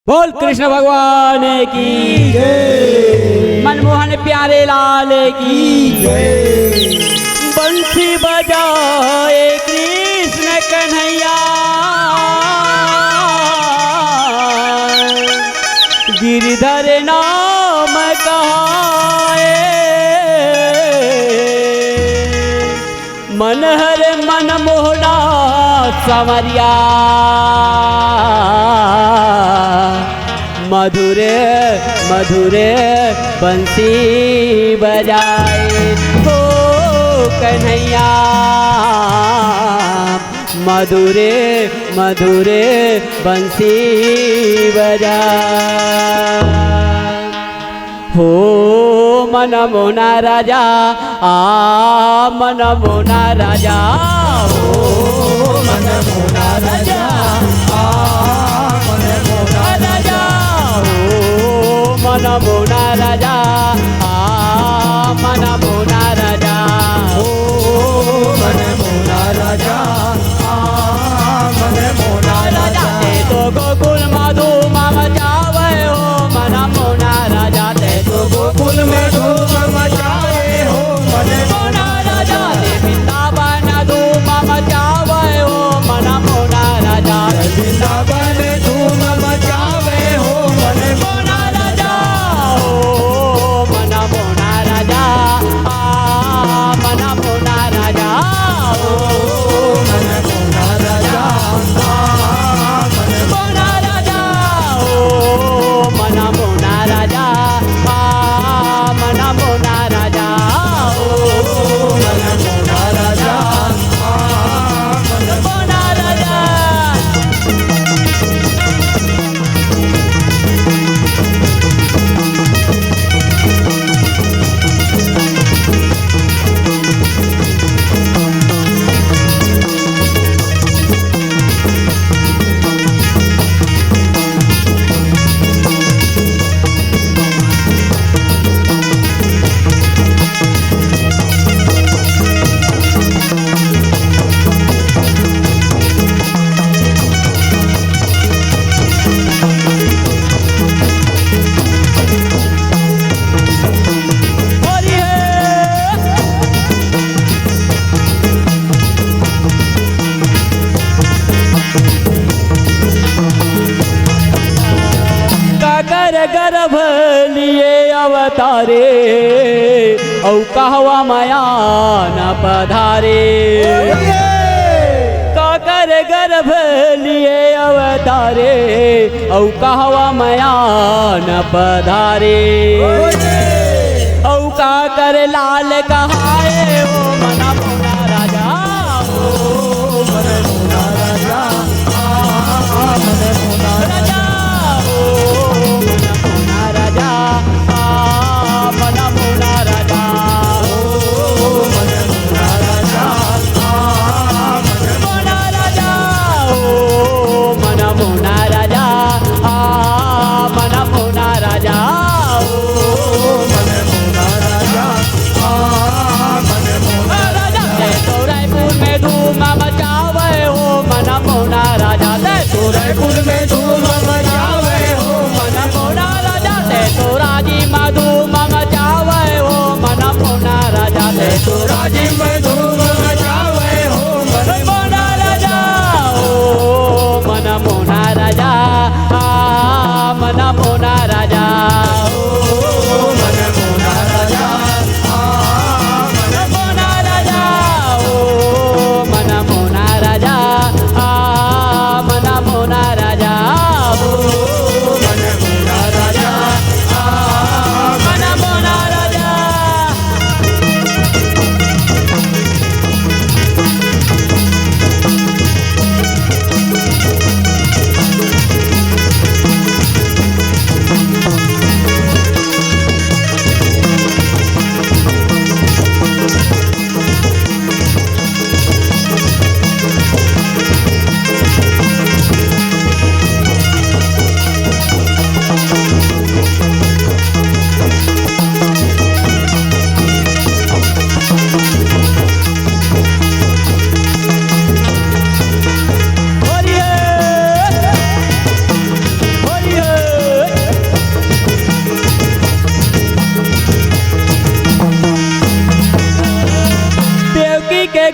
बोल कृष्ण भगवान की जय, मनमोहन प्यारे लाल की जय। बंसी बजाए कृष्ण कन्हैया, गिरधर नाम कहाए। मन हर मन मोहना संवरिया, मधुरे मधुरे बंसी बजाए हो कन्हैया, मधुरे मधुरे बंसी बजाए हो। मन मोना राजा मन मोना राजा हो, मन मोना राजा मन मोना राजा हो, मन मोना राजा मन मोना राजा हो, मन मोना राजा मन मोना राजा। ते तो गोकुल मधु मम जावे हो, मन मोना राजा ते तो गोकुल में धूम मचाए हो, मन मोना राजा ते वृंदावन धूम मचावे हो, मन मोना राजा वृंदावन धूम मचावे हो, मन मोना राजा हो, मन मोना राजा मन मोना राजा हो, मन मोना राजा मन मोना राजा हो, मन मोना राजा मन मोना राजा हो, मन मोना राजा मन मोना राजा। गर्भ लिए अवतारे औ कहवा माया न पधारे, काकर गर्भ लिए अवतारे औ कहवा माया न पधारे। औ काकर लाल कहाए हो, मन मोना राजा हो, मन मोना राजा मन मोना राजा हो, राजा मन मोना राजा हो, मन मोना राजा मन मोना राजा हो, मन मोना राजा मन मोना राजा हो, मन मोना राजा मन मोना राजा। तो रायपुर में धूम मचावे हो, मन मोना राजा तो रायपुर में धूम मचावे हो, मन मोना राजा तो राजी मधु मम जावे हो, मन मोना राजा तो राजी मधु मम जावे हो, मन मोना राजा हो, मन मोना राजा मन मोना राजा हो, मन मोना राजा मन मोना राजा हो, मन मोना राजा मन मोना राजा हो, मन मोना राजा मन मोना राजा।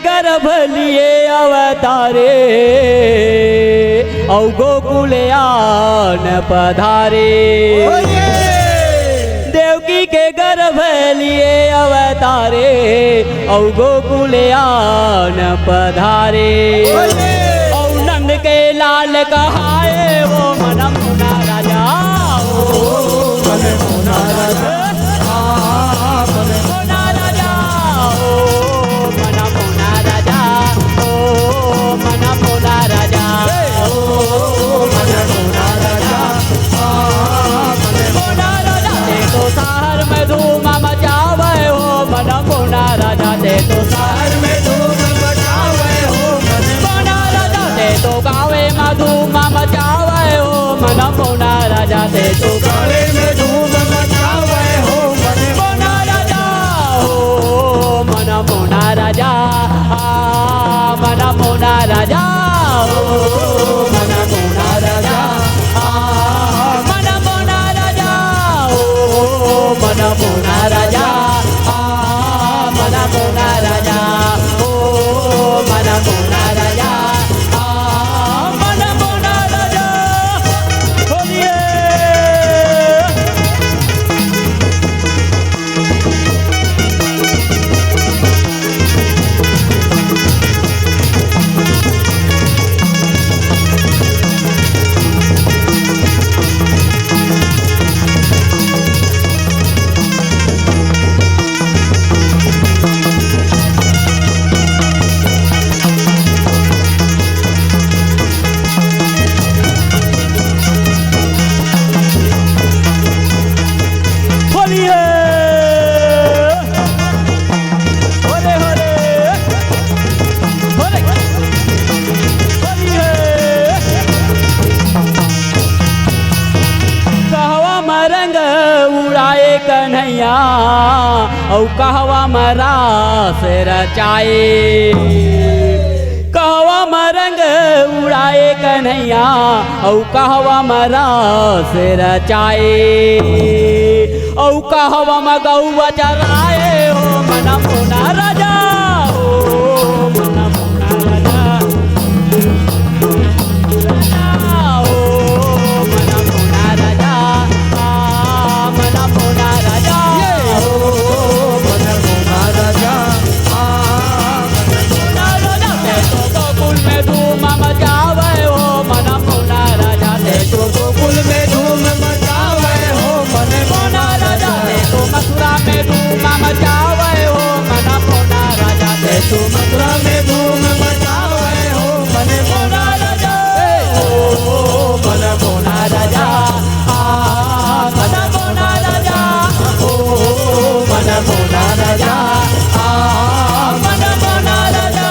गर्भ लिए अवतारे औ गोकुले आन पधारे देवकी के गर्भ लिए अवतारे औ गोकुले आन पधारे औ नंद के लाल कहाए वो मन मुना राजा मन मुना राजा तो शहर में धूम मचावे हो मन मोना राजा दे तो गावे में धूम मचावे हो मन मोना राजा दे तो गावे में धूम मचावे हो मन मोना राजा हो मन मोना राजा मन मोना राजा हो मन मोना राजा मन मोना राजा हो मन मोना राजा मन मोना राजा ओ मन मोना राजा मन मोना राजा बोलिए कन्हैया औ कहवा मरा से रचाए कहवा मरंग उड़ाए कन्हैया औ कहवा मरा से रचाए औ कहवा मगौआ चराए हो मन मोना राजा हो मन मोना राजा तो मथुरा में धूम मचावे हो मन मोना राजा ओ मन मोना राजा मन मोना राजा ओ मन मोना राजा मन मोना राजा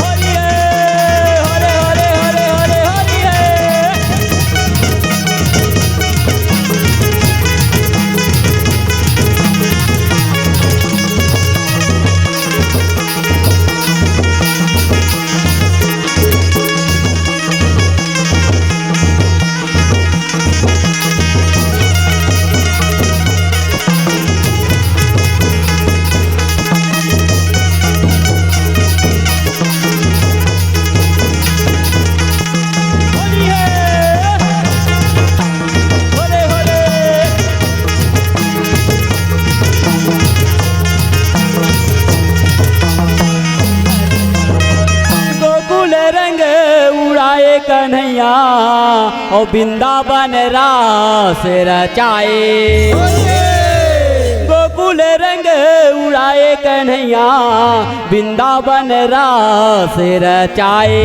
हरिये हरे हरे हरे हरे हरिये कन्हैया और वृंदावन रास रचाए गोकुल रंग उड़ाए कन्हैया वृंदावन रास रचाए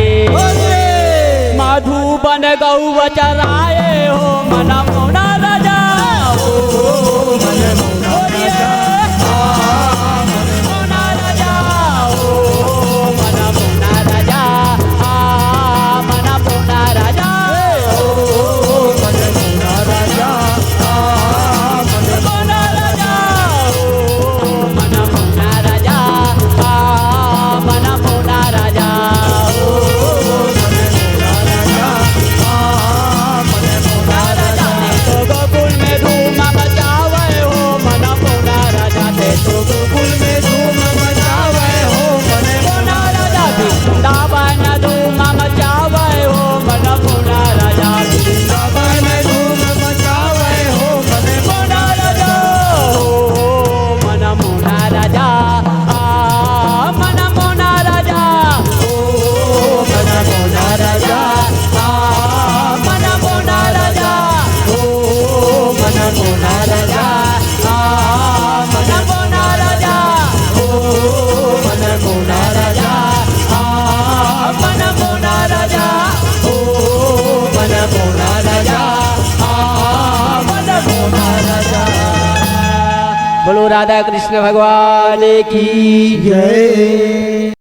मधुबन गौ चराए हो मन मोना राजा हो मन मोना राजा गोकुल में धूम मचावे हो बोलो राधा कृष्ण भगवान की जय।